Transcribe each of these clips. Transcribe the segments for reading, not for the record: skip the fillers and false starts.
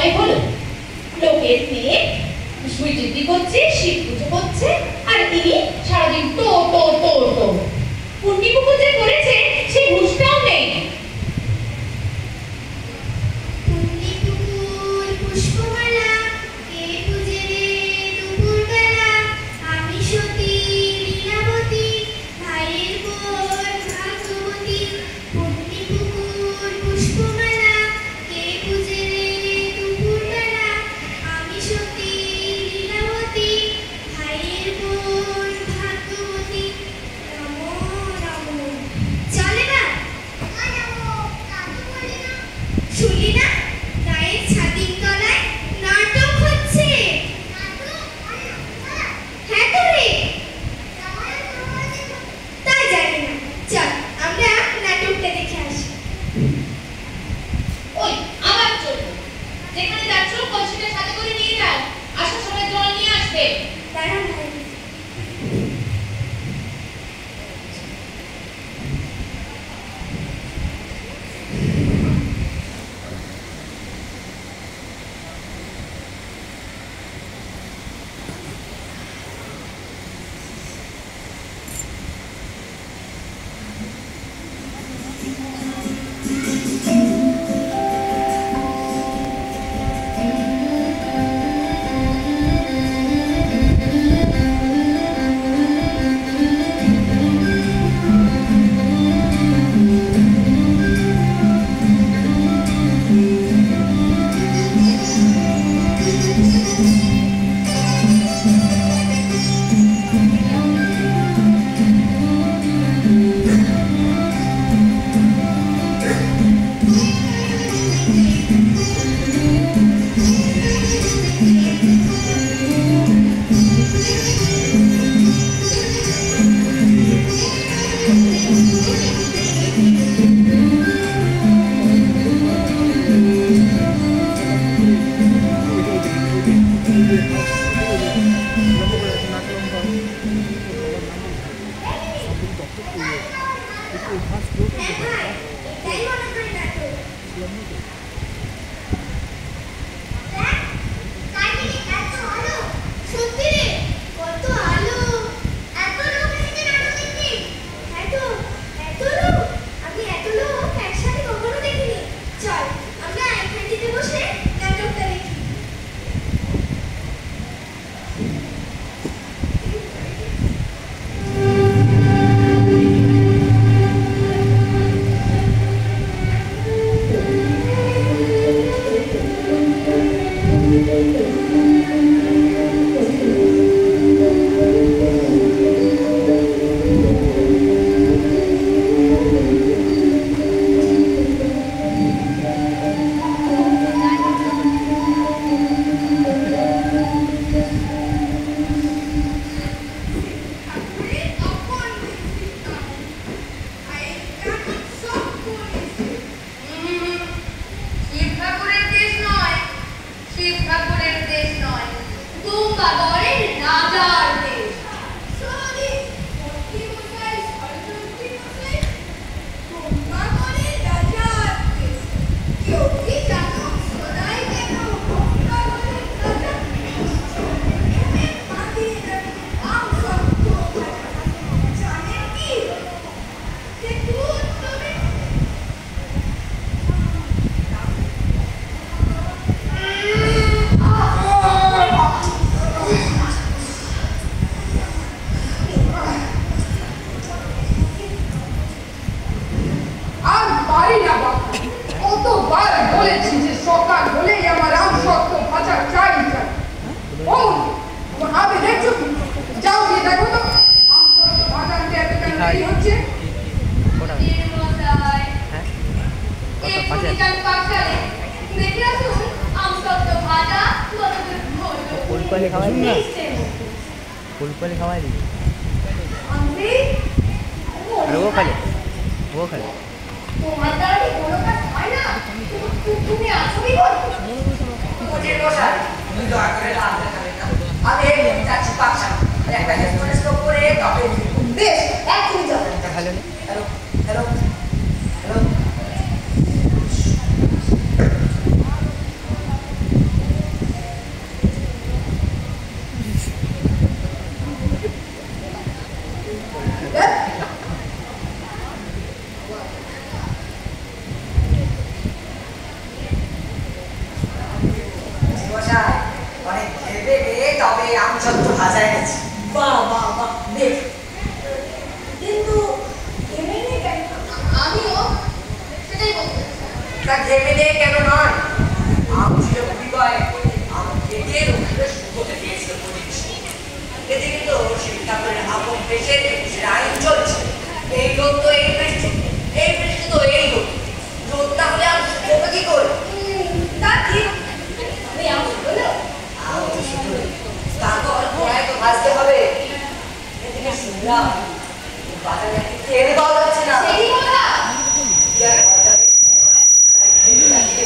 সময় হলো। লোকের মেয়ে সুইচুটি করছে, শিব পুজো করছে, আর তিনি সারাদিন তো তো তো তো পুণ্যি পুকুর যে করেছে সেই হুঁশটাও নেই। না ঘেমে নেই কেন নয়, আম ছিল বিবায় আম খেতে রোগীদের শুকোতে দিয়েছিল পুলিশ। এদিকে তো শিব ঠাকুরের আপন দেশের আইন চলছে, এই লোক তো এই বৃষ্টি তো এই লোক, রোদ না হলে আম শুকোবে কি করে? তা ঠিক, আমি আম শুকোলো আম তো শুকোলো, তারপর পোড়ায় তো ভাজতে হবে। এদিকে শুনলাম বাজারে তেল পাওয়া যাচ্ছে না। সেই কথা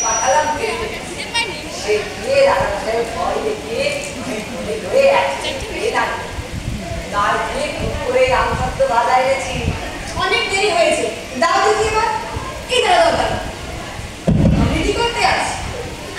পাঠালাম সে গিয়ে রান্নাঘরে ভয় দেখিয়ে তার দিয়ে করে আম সত্য বাজার এনেছি। অনেক দেরি হয়েছে, দাও দেখি এবার। এই দাঁড়া দাও, আমি কি করতে আছি?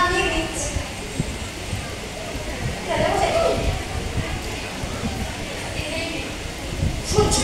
আমি দিচ্ছি। শুনছো?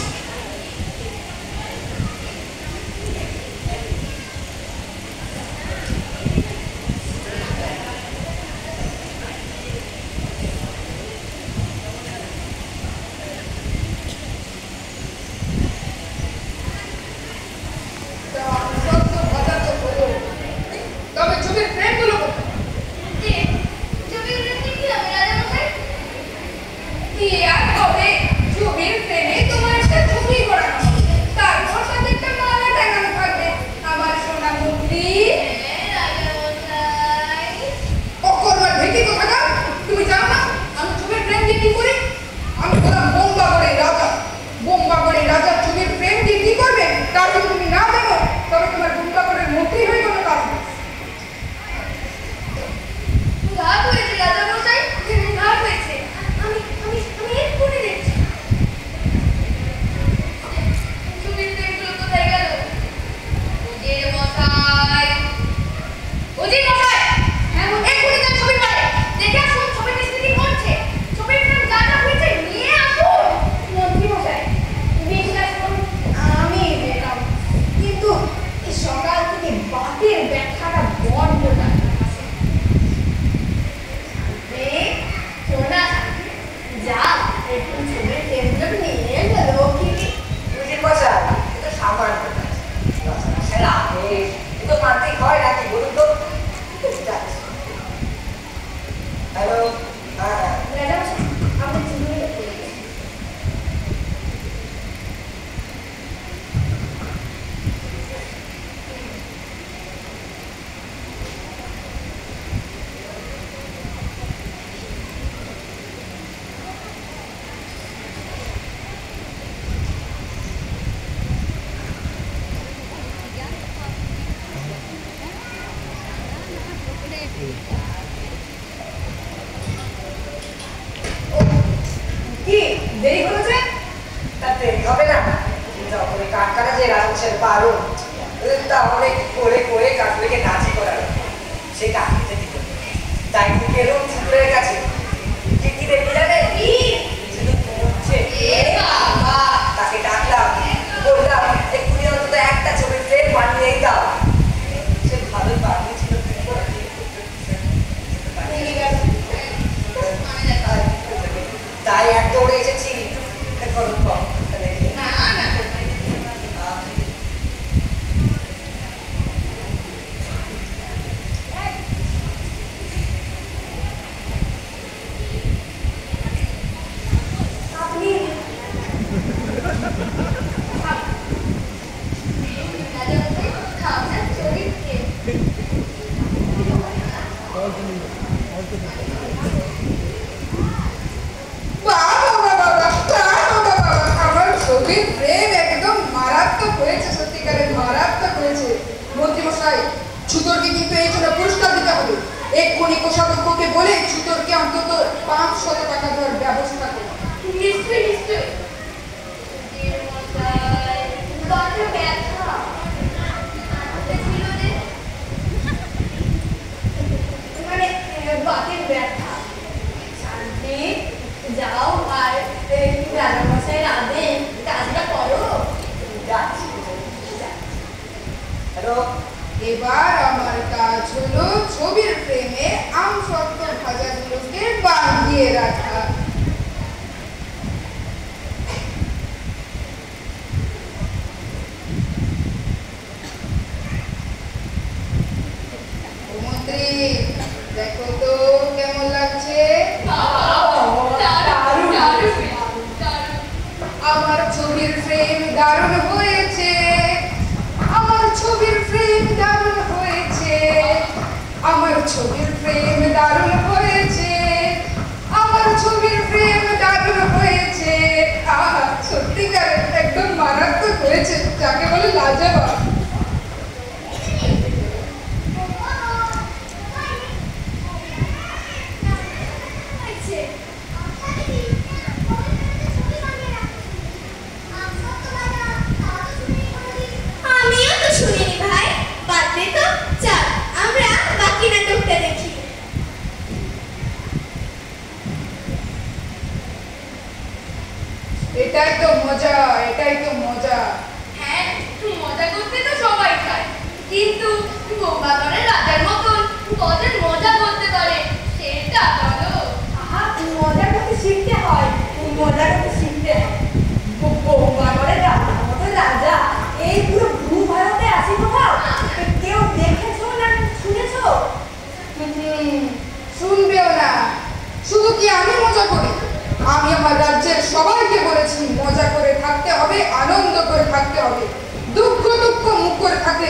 এবার আমার কাজ হলো ছবির ফ্রেমে আম সত্ত্ব ভাজাগুলোকে বাঁধিয়ে রাখা। ফিল্ম। দেখো তো কেমন লাগছে। আমার ছবির ফ্রেম দারুণ হয়েছে, আমার ছবির ফ্রেম দারুণ হয়েছে, আমার ছবির ফ্রেম দারুণ হয়েছে, আমার ছবির ফ্রেম দারুণ হয়েছে। আহা, সত্যিকার একদম মারাত্মক হয়েছে, যাকে বলে লাজবাব। আমিও তো শুনিনি ভাই, বাদ দে তো, চল আমরা বাকি নাটকটা দেখি। এটাই তো মজা, এটাই তো মজা। হ্যাঁ, মজা করতে তো সবাই চায়, কিন্তু বোম্বাদরের রাজার মতন কজন মজা করতে পারে সেটা বলো। আহা, মজা করতে শিখতে হয়, মজা করতে শিখতে হয়। বোম্বাদরের রাজার মতো রাজা এই পুরো ভূভারতে আছে কোথাও? কেউ দেখেছো না শুনেছো? শুনবেও না। শুধু কি আমি মজা করি, আমি আমার রাজ্যের সবাইকে বলেছি মজা করে থাকতে হবে, আনন্দ করে থাকতে হবে। দুঃখ দুঃখ মুখ করে থাকলে